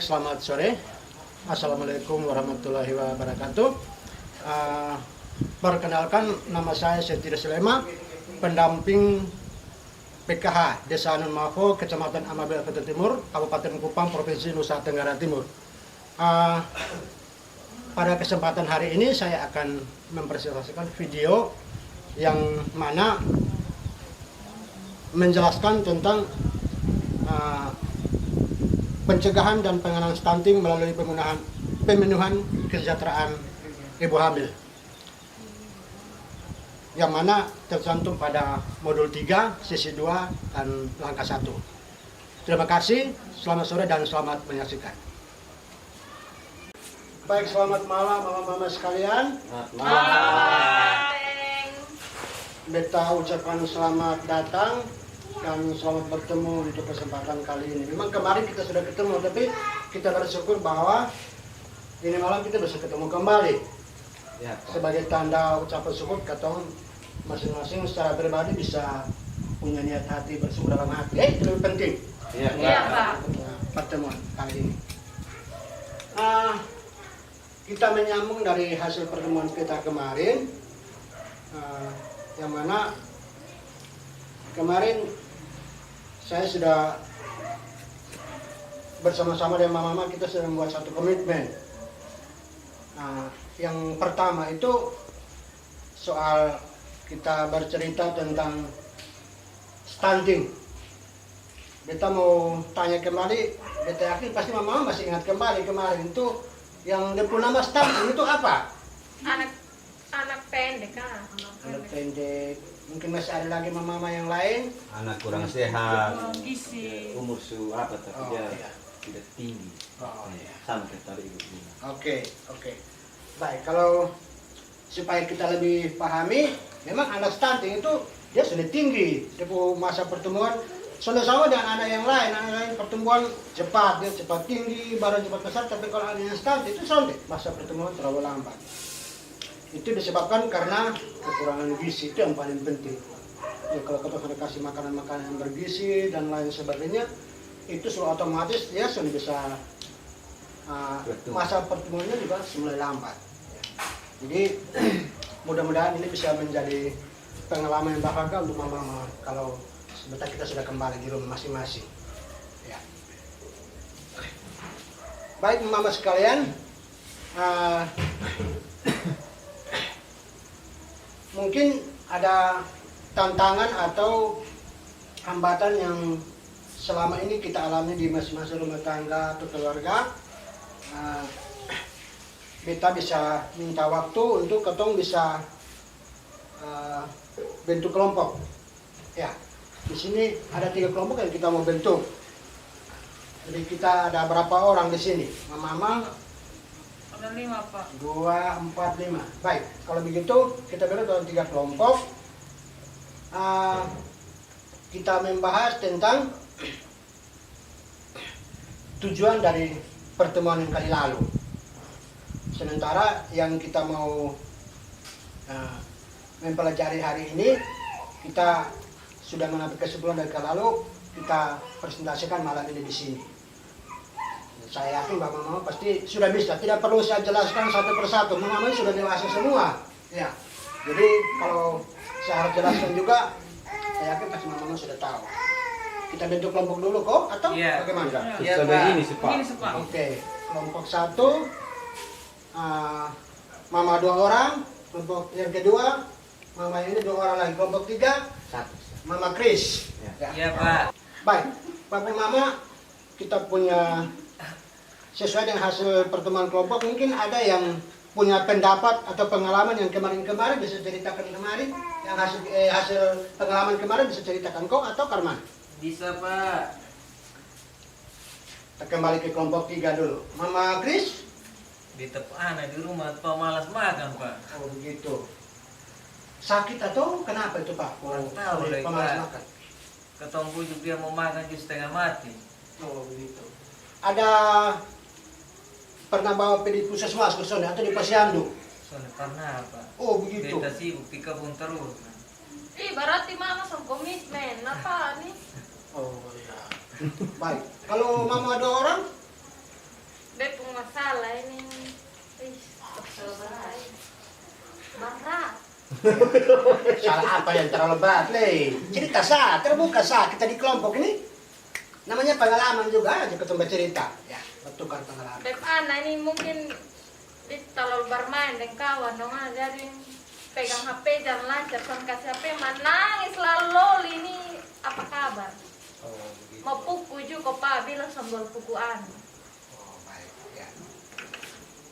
selamat sore. Assalamualaikum warahmatullahi wabarakatuh. Perkenalkan, nama saya Setira Sulema, pendamping PKH Desa Anun Mafo, Kecamatan Amabel, Kota Timur, Kabupaten Kupang, Provinsi Nusa Tenggara Timur. Pada kesempatan hari ini saya akan mempresentasikan video yang mana menjelaskan tentang pencegahan dan penanganan stunting melalui pemenuhan kesejahteraan ibu hamil, yang mana tercantum pada modul 3, sesi 2, dan langkah 1. Terima kasih, selamat sore dan selamat menyaksikan. Baik, selamat malam mama-mama sekalian. Selamat malam. Beta ucapkan selamat datang dan selamat bertemu untuk kesempatan kali ini. Memang kemarin kita sudah ketemu, tapi kita bersyukur bahwa ini malam kita bisa ketemu kembali. Ya, Sebagai tanda ucapan syukur, katong masing-masing secara pribadi bisa punya niat hati bersyukur dalam hati. Itu lebih penting. Iya, Pak. Pertemuan kali ini. Kita menyambung dari hasil pertemuan kita kemarin, yang mana kemarin saya sudah bersama-sama dengan mama kita sudah membuat satu komitmen. Yang pertama itu soal kita bercerita tentang stunting. Beta mau tanya kembali, beta yakin pasti mama masih ingat kembali kemarin itu yang dia punya nama stunting itu apa? Anak pendek kan? Anak pendek. Mungkin masih ada lagi mama yang lain. anak kurang sehat, Gizi. umur apa tapi dia iya. tidak tinggi. Oh, iya. Sama kayak tadi ibu bilang. Oke. Baik, kalau supaya kita lebih pahami, memang anak stunting itu dia sudah tinggi. Dia masa pertumbuhan sudah sama dengan anak yang lain. Anak lain pertumbuhan cepat, dia cepat tinggi, badan cepat besar. Tapi kalau anak yang stunting itu sulit, masa pertumbuhan terlalu lambat. Itu disebabkan karena kekurangan gizi, itu yang paling penting. Ya, kalau kita sudah kasih makanan-makanan yang bergizi dan lain sebagainya, itu sudah otomatis dia sudah bisa masa pertumbuhannya juga mulai lambat. Jadi mudah-mudahan ini bisa menjadi pengalaman yang berharga untuk mama-mama kalau sebentar kita sudah kembali di rumah masing-masing. Ya. Baik mama sekalian, mungkin ada tantangan atau hambatan yang selama ini kita alami di masing-masing rumah tangga atau keluarga. Beta bisa minta waktu untuk ketong bisa bentuk kelompok. Ya, di sini ada 3 kelompok yang kita mau bentuk. Jadi kita ada berapa orang di sini? Mama. Ada 5, Pak. 2, 4, 5. Baik, kalau begitu kita bentuk dalam 3 kelompok. Kita membahas tentang tujuan dari pertemuan yang kali lalu. Sementara yang kita mau mempelajari hari ini, kita sudah mengambil kesimpulan dari kali lalu, kita presentasikan malam ini di sini. Saya yakin mama pasti sudah bisa, tidak perlu saya jelaskan satu persatu. Mama sudah dewasa semua. Ya. Jadi kalau saya harus jelaskan juga, saya yakin pasti mama sudah tahu. Kita bentuk kelompok dulu kok, atau bagaimana? Iya, Sudah Pak. ini sih, Pak. Ini sih, Pak. Oke, kelompok 1, mama 2 orang. Kelompok yang kedua, mama ini 2 orang lagi. Kelompok 3, Satu. mama Kris. Ya. Iya, Pak. Baik, Bapak Mama, kita punya sesuai dengan hasil pertemuan kelompok, mungkin ada yang punya pendapat atau pengalaman yang kemarin-kemarin bisa ceritakan kemarin, yang hasil pengalaman kemarin bisa ceritakan kok atau Karman? Bisa, Pak. Kita kembali ke kelompok 3 dulu. Mama Kris? Di anak di rumah, Pak, malas makan, Pak. Oh begitu. Sakit atau kenapa itu Pak? Kurang tahu lagi, pemalas Pak. makan. Ketemu bujuk dia mau makan di setengah mati. Oh begitu. Ada pernah bawa pergi puskesmas ke sana atau di posyandu? Soalnya pernah, Pak. Oh begitu. Kita sibuk di kebun terus. Berarti mama sama komitmen, apa nih? Oh iya. Baik. Kalau mama ada orang, Bepung masalah ini. Ih, kesel banget. Berat. Salah apa yang terlalu berat, Le? Cerita sah, terbuka sah. Kita di kelompok ini namanya pengalaman juga aja ketemu cerita. Ya, bertukar pengalaman. Beb anak ini mungkin dia terlalu bermain dengan kawan dong, jadi pegang HP jangan lancar, kan kasih HP menangis lalu ini apa kabar? Oh, begitu. Mau puku juga Pak bilang sambil pukuan. Oh, baik. Ya.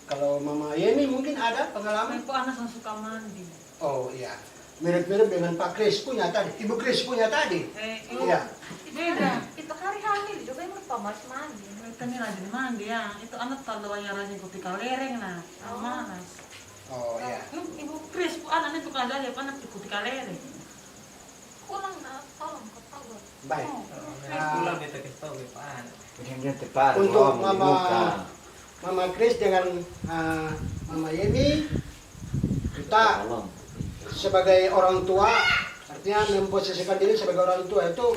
Kalau Mama Yeni mungkin ada pengalaman? Aku anak yang suka mandi. Oh iya, mirip-mirip dengan Pak Kris punya tadi, Ibu Kris punya tadi. Iya. Beda. Itu hari hamil juga yang lupa mas mandi. Itu nih rajin mandi ya. Itu anak kalau yang rajin kopi kalereng lah. Malas. Oh iya. Ibu Kris, anaknya tukang jadi anak kopi kalereng. Pulang nak, tolong kau tahu. Baik. Pulang kita kasih tahu Beb anak. Yang tepat. Untuk Mama Kris dengan Mama Yeni, kita sebagai orang tua, artinya memposisikan diri sebagai orang tua itu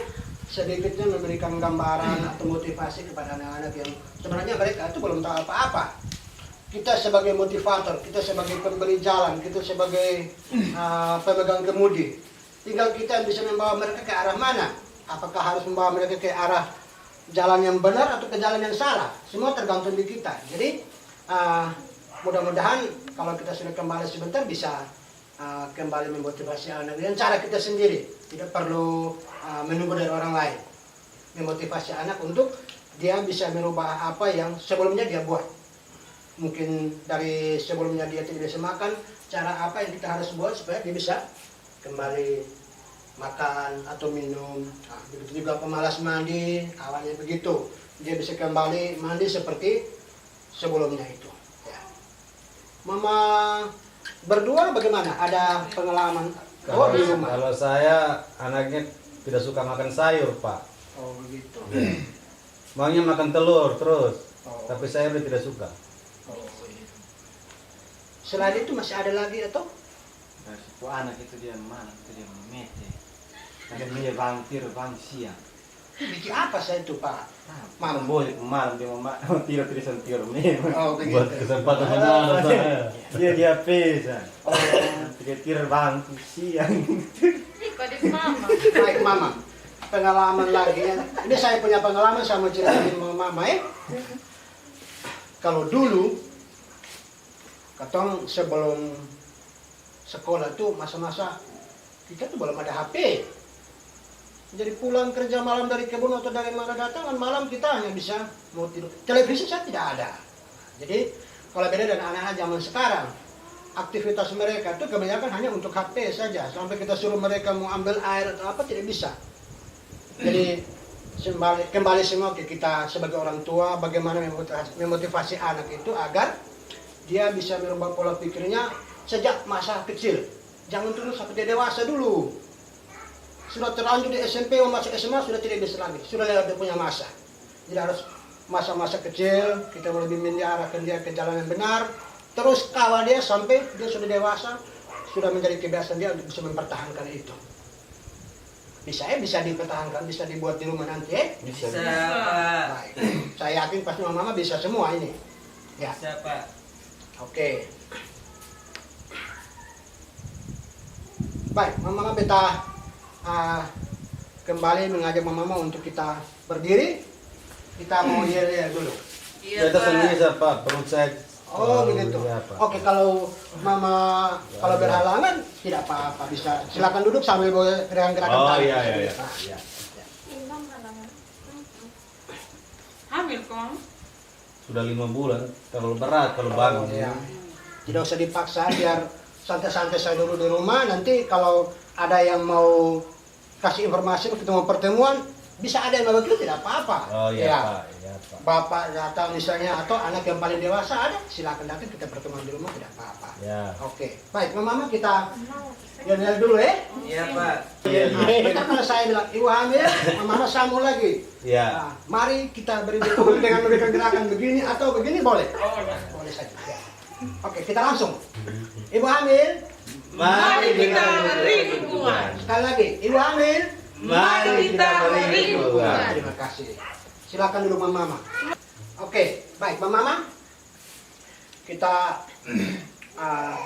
sedikitnya memberikan gambaran atau motivasi kepada anak-anak yang sebenarnya mereka itu belum tahu apa-apa. Kita sebagai motivator, kita sebagai pemberi jalan, kita sebagai pemegang kemudi, tinggal kita bisa membawa mereka ke arah mana. Apakah harus membawa mereka ke arah jalan yang benar atau ke jalan yang salah? Semua tergantung di kita. Jadi mudah-mudahan kalau kita sudah kembali sebentar bisa kembali memotivasi anak dengan cara kita sendiri, tidak perlu menunggu dari orang lain. Memotivasi anak untuk dia bisa merubah apa yang sebelumnya dia buat. Mungkin dari sebelumnya dia tidak bisa makan, cara apa yang kita harus buat supaya dia bisa kembali makan atau minum. Nah, begitu juga pemalas mandi, awalnya begitu, dia bisa kembali mandi seperti sebelumnya itu. Ya. Mama berdua bagaimana? Ada pengalaman di rumah? Kalau saya anaknya tidak suka makan sayur, Pak. Oh begitu. Maunya makan telur terus. Oh. Tapi sayur dia tidak suka. Oh, iya. Selain itu masih ada lagi atau? Nah, itu anak itu dia mana? Itu dia mete. Ada dia bang siang. Bikin apa saya itu Pak? Malam boleh malam dia mau tidur tidur memang. Oh Buat begitu. kesempatan menang saya. Dia pesa. Oh, Dia tidur bang siang. Iko di mama. baik Mama. Pengalaman lagi ya. Ini saya punya pengalaman sama ceritain Mama ya. Kalau dulu katong sebelum sekolah tuh masa-masa kita tuh belum ada HP. Jadi pulang kerja malam dari kebun atau dari mana datang kan malam kita hanya bisa mau tidur. Televisi saya tidak ada. Jadi kalau beda dengan anak-anak zaman sekarang, aktivitas mereka itu kebanyakan hanya untuk HP saja. Sampai kita suruh mereka mau ambil air atau apa tidak bisa. Jadi kembali semua ke kita sebagai orang tua, bagaimana memotivasi anak itu agar dia bisa merubah pola pikirnya sejak masa kecil. Jangan tunggu sampai dia dewasa dulu. Sudah terlanjur di SMP mau masuk SMA sudah tidak bisa lagi, sudah lewat dia punya masa. Jadi harus masa-masa kecil kita lebih mengarahkan dia ke jalan yang benar, terus kawal dia sampai dia sudah dewasa, sudah menjadi kebiasaan dia untuk bisa mempertahankan itu. Bisa dipertahankan, bisa dibuat di rumah nanti Bisa Pak. Baik. Saya yakin pasti mama bisa semua ini. Ya. Bisa Pak. Oke. Baik, mama beta kembali mengajak mama untuk kita berdiri. Kita mau yel dulu. Iya Kita sendiri Pak. siapa? Perut saya. Oh begitu. Iya, Pak. Oke, kalau mama kalau berhalangan tidak apa-apa, bisa silakan duduk sambil gerakan-gerakan Oh tangan. iya. Nah, Iya. Imbang halangan. Hamil kong. Sudah 5 bulan. Terlalu berat kalau bangun. Iya. Tidak usah dipaksa, biar santai-santai saya dulu di rumah. Nanti kalau ada yang mau kasih informasi kita mau pertemuan, bisa ada yang mau begitu tidak apa-apa. Oh iya, Ya. Pak. Iya, Pak. Bapak datang misalnya atau anak yang paling dewasa ada, silakan datang kita pertemuan di rumah tidak apa-apa. Ya. Oke, baik, mama kita yel dulu ya. Iya Pak. Kita kalau saya bilang ibu hamil, mama sambung lagi. Iya. Nah, mari kita beri dukungan dengan memberikan gerakan begini atau begini boleh. Boleh saja. Ya. Oke, kita langsung. Ibu hamil, Mari kita beri dukungan. sekali lagi. Ibu hamil, Mari kita beri dukungan. terima kasih. Silakan duduk mama. Oke, Baik, Mama, kita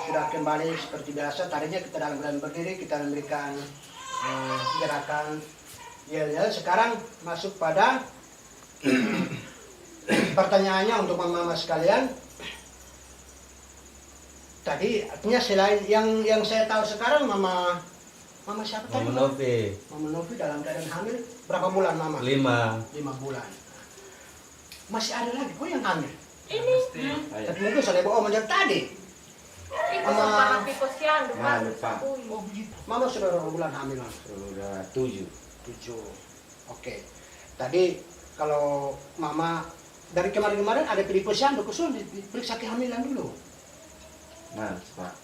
sudah kembali seperti biasa. Tadinya kita dalam keadaan berdiri, kita memberikan gerakan yel-yel. Sekarang masuk pada pertanyaannya untuk Mama sekalian. Tadi artinya selain yang saya tahu sekarang Mama siapa tadi? Mama Novi Mama Novi dalam keadaan hamil berapa bulan Mama? 5. 5 bulan. Masih ada lagi kok yang hamil. Ini Tapi mungkin sudah bohong dari tadi. itu Sama- sama posyandu kan. Lupa. Oh begitu. Mama sudah berapa bulan hamil? Mama? Sudah 7. 7. Oke. Tadi kalau Mama dari kemarin-kemarin ada pilih posyandu, khusus diperiksa kehamilan dulu. Malas Pak.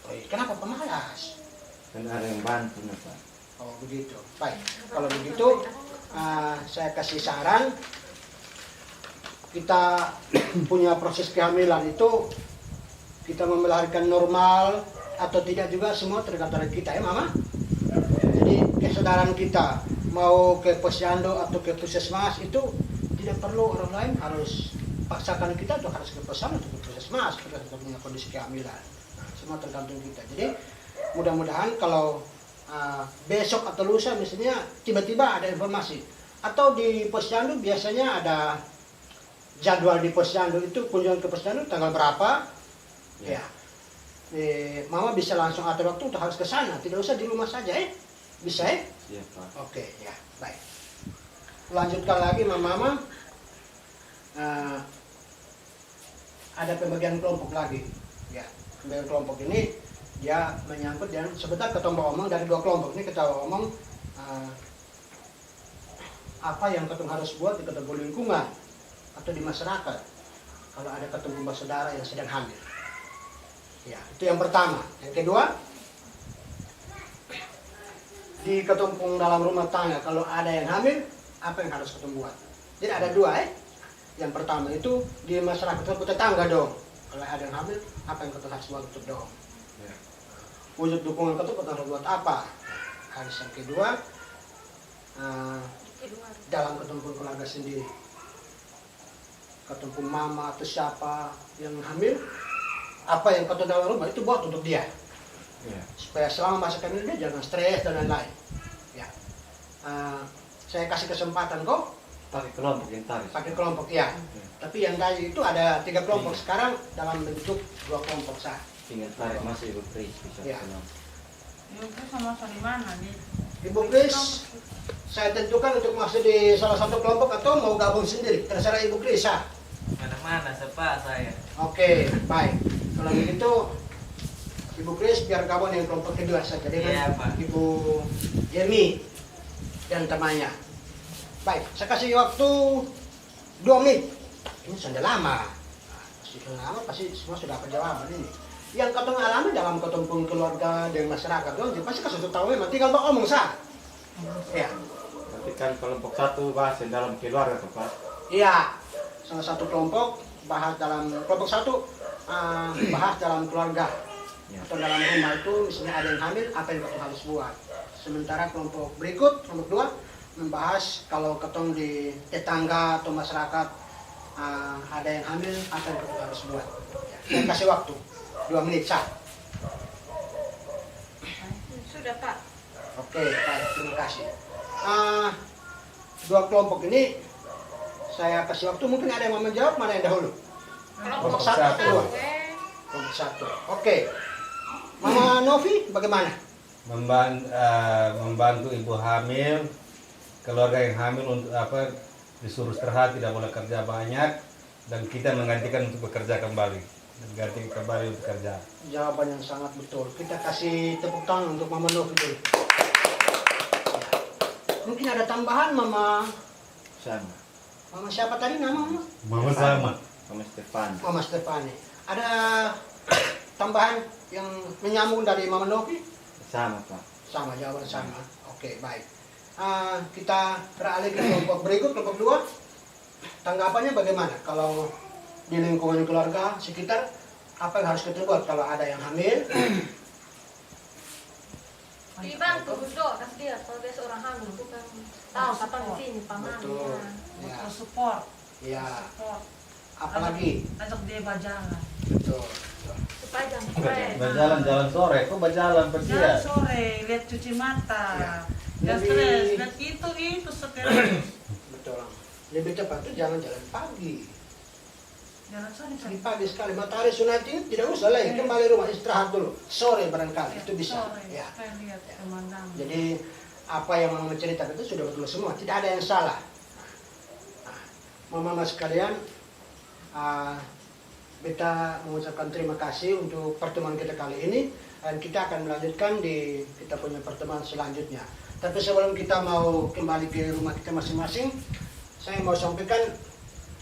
Oh, iya. Kenapa pemalas? Kan ada yang bantu nih Pak. Oh begitu. Baik. Kalau begitu saya kasih saran. Kita punya proses kehamilan itu kita melahirkan normal atau tidak juga semua tergantung dari kita ya Mama. Jadi kesadaran kita mau ke posyandu atau ke puskesmas itu tidak perlu orang lain harus paksakan kita untuk harus ke posyandu atau ke puskesmas karena kita punya kondisi kehamilan. Nah, semua tergantung kita. Jadi mudah-mudahan kalau besok atau lusa misalnya tiba-tiba ada informasi atau di posyandu biasanya ada jadwal di posyandu itu kunjungan ke posyandu tanggal berapa ya. Mama bisa langsung atur waktu untuk harus ke sana, tidak usah di rumah saja bisa Iya Pak. Oke ya baik. Lanjutkan lagi Mama. Ada pembagian kelompok lagi ya. Pembagian kelompok ini dia menyangkut dan sebentar ketemu omong dari 2 kelompok ini kita omong apa yang kita harus buat di ketemu lingkungan atau di masyarakat kalau ada ketemu saudara yang sedang hamil. Ya, itu yang pertama. Yang kedua, di ketumpung dalam rumah tangga kalau ada yang hamil, apa yang harus kita buat? Jadi ada 2 Yang pertama itu di masyarakat tetangga dong. Kalau ada yang hamil, apa yang kita harus buat untuk dong? Ya. Wujud dukungan kita harus buat apa? Harus yang kedua, dalam ketumpung keluarga sendiri. Ketumpung mama atau siapa yang hamil, apa yang kata dalam rumah itu buat untuk dia. Iya. Supaya selama masa kehamilan dia jangan stres dan lain-lain. Ya. Saya kasih kesempatan kok Pakai kelompok yang tadi. pakai kelompok ya. Tapi yang tadi itu ada 3 kelompok sekarang dalam bentuk 2 kelompok sah. Tinggal tarik masih Ibu Pris bisa Iya. kenal. Itu sama-sama di mana nih? Ibu Kris, saya tentukan untuk masuk di salah satu kelompok atau mau gabung sendiri. Terserah Ibu Kris sah. Mana-mana sepak saya. Oke, baik. Kalau begitu Ibu Kris biar gabung dengan kelompok kedua saja dengan Iya, Pak. Ibu Yemi dan temannya. Baik, saya kasih waktu 2 menit. Ini sudah lama. Sudah lama pasti semua sudah dapat jawaban ini. Yang ketemu alami dalam ketumpung keluarga dan masyarakat itu pasti kasih tahu memang tinggal Pak omong sah. Ya, Tapi kan kelompok 1 bahas yang dalam keluarga tuh Pak. iya. Salah satu kelompok bahas dalam kelompok 1 bahas dalam keluarga. Ya. Atau dalam rumah itu misalnya ada yang hamil, apa yang kita harus buat. Sementara kelompok berikut, kelompok 2 membahas kalau ketemu di tetangga atau masyarakat ada yang hamil, apa yang kita harus buat. Ya. Saya kasih waktu 2 menit sah. Sudah Pak. Oke, baik, terima kasih. 2 kelompok ini saya kasih waktu, mungkin ada yang mau menjawab, mana yang dahulu? Kelompok Kelompok 1 atau 2? Oke. Kelompok 1. Oke. Mama Novi bagaimana? Membantu ibu hamil, keluarga yang hamil untuk disuruh istirahat, tidak boleh kerja banyak, dan kita menggantikan untuk bekerja kembali, mengganti kembali untuk kerja. Jawaban yang sangat betul. Kita kasih tepuk tangan untuk Mama Novi dulu. Mungkin ada tambahan Mama. Sama. Mama siapa tadi nama Mama? Mama sama. Sama Stefan. Mama Stefani. Ada tambahan yang menyambung dari Mama Novi? Sama Pak. Sama, jawaban sama. Oke, baik. Kita beralih ke kelompok berikut, kelompok 2. Tanggapannya bagaimana? Kalau di lingkungan keluarga sekitar, apa yang harus kita buat kalau ada yang hamil? Dibantu duduk kas dia kalau dia seorang hamil bukan tahu kapan di sini Betul. pamannya. Ya, Butuh support. ya. Support. apalagi Ajak dia berjalan. betul. Supaya jangan stres. Berjalan-jalan sore, kok berjalan Jalan bersiap. sore, lihat cuci mata. Ya. Jangan Lebih- stres, lihat itu stres. Betul. Lebih tepat itu jangan jalan pagi. Jalan sore, Di pagi sekali matahari sudah tinggi tidak usah lagi kembali rumah istirahat dulu. Sore barangkali itu bisa. Sore, Ya. supaya lihat pemandangan. Jadi apa yang mama ceritakan itu sudah betul semua, tidak ada yang salah. Mama sekalian, kita mengucapkan terima kasih untuk pertemuan kita kali ini dan kita akan melanjutkan di kita punya pertemuan selanjutnya. Tapi sebelum kita mau kembali ke rumah kita masing-masing, saya mau sampaikan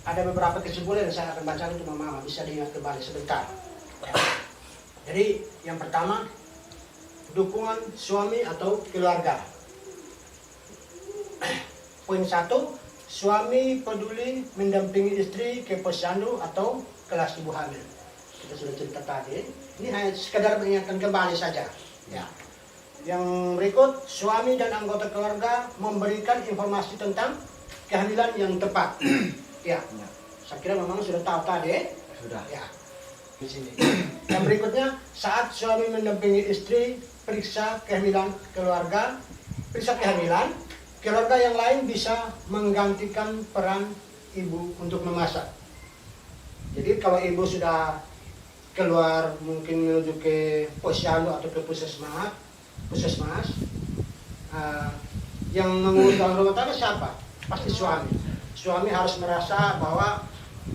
ada beberapa kesimpulan yang saya akan bacakan untuk mama bisa diingat kembali sebentar. Ya. Jadi yang pertama, dukungan suami atau keluarga. Poin 1, suami peduli mendampingi istri ke posyandu atau kelas ibu hamil. Kita sudah cerita tadi. Ini hanya sekedar mengingatkan kembali saja. Ya. Yang berikut, suami dan anggota keluarga memberikan informasi tentang kehamilan yang tepat. Ya. Ya, Saya kira memang sudah tahu tadi. sudah. Ya. Di sini. Yang berikutnya, saat suami mendampingi istri periksa kehamilan keluarga, keluarga yang lain bisa menggantikan peran ibu untuk memasak. Jadi kalau ibu sudah keluar mungkin menuju ke posyandu atau ke puskesmas, yang mengurus dalam rumah tangga siapa? Pasti suami. Suami harus merasa bahwa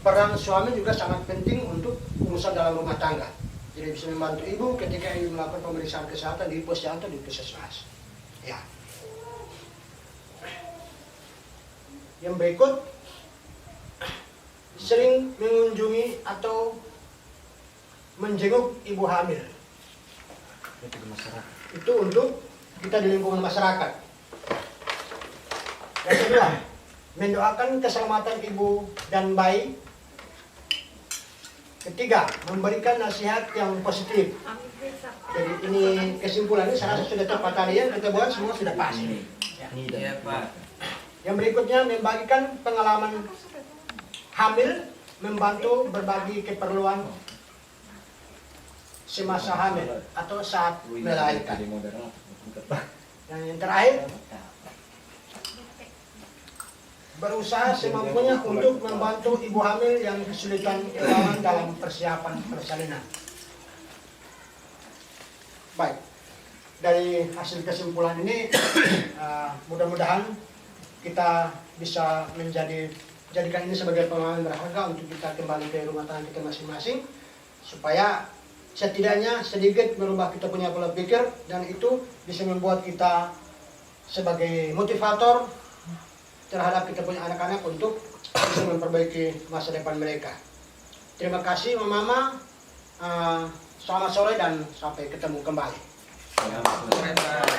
peran suami juga sangat penting untuk urusan dalam rumah tangga. Jadi bisa membantu ibu ketika ibu melakukan pemeriksaan kesehatan di posyandu atau di puskesmas. Ya. Yang berikut, sering mengunjungi atau menjenguk ibu hamil. Itu ke masyarakat. Itu untuk kita di lingkungan masyarakat. Yang kedua, mendoakan keselamatan ibu dan bayi. Ketiga, memberikan nasihat yang positif. Amin bisa. Jadi ini kesimpulannya saya rasa sudah tepat tadi yang kita buat semua sudah pas. Ini dan Iya, Pak. Yang berikutnya membagikan pengalaman hamil, membantu berbagi keperluan semasa hamil atau saat melahirkan. Jadi modern. Dan yang terakhir, berusaha semampunya untuk membantu ibu hamil yang kesulitan keuangan dalam persiapan persalinan. Baik, dari hasil kesimpulan ini mudah-mudahan kita bisa jadikan ini sebagai pengalaman berharga untuk kita kembali ke rumah tangga kita masing-masing, supaya setidaknya sedikit merubah kita punya pola pikir dan itu bisa membuat kita sebagai motivator terhadap kita punya anak-anak untuk bisa memperbaiki masa depan mereka. Terima kasih Mama, selamat sore dan sampai ketemu kembali. Selamat sore.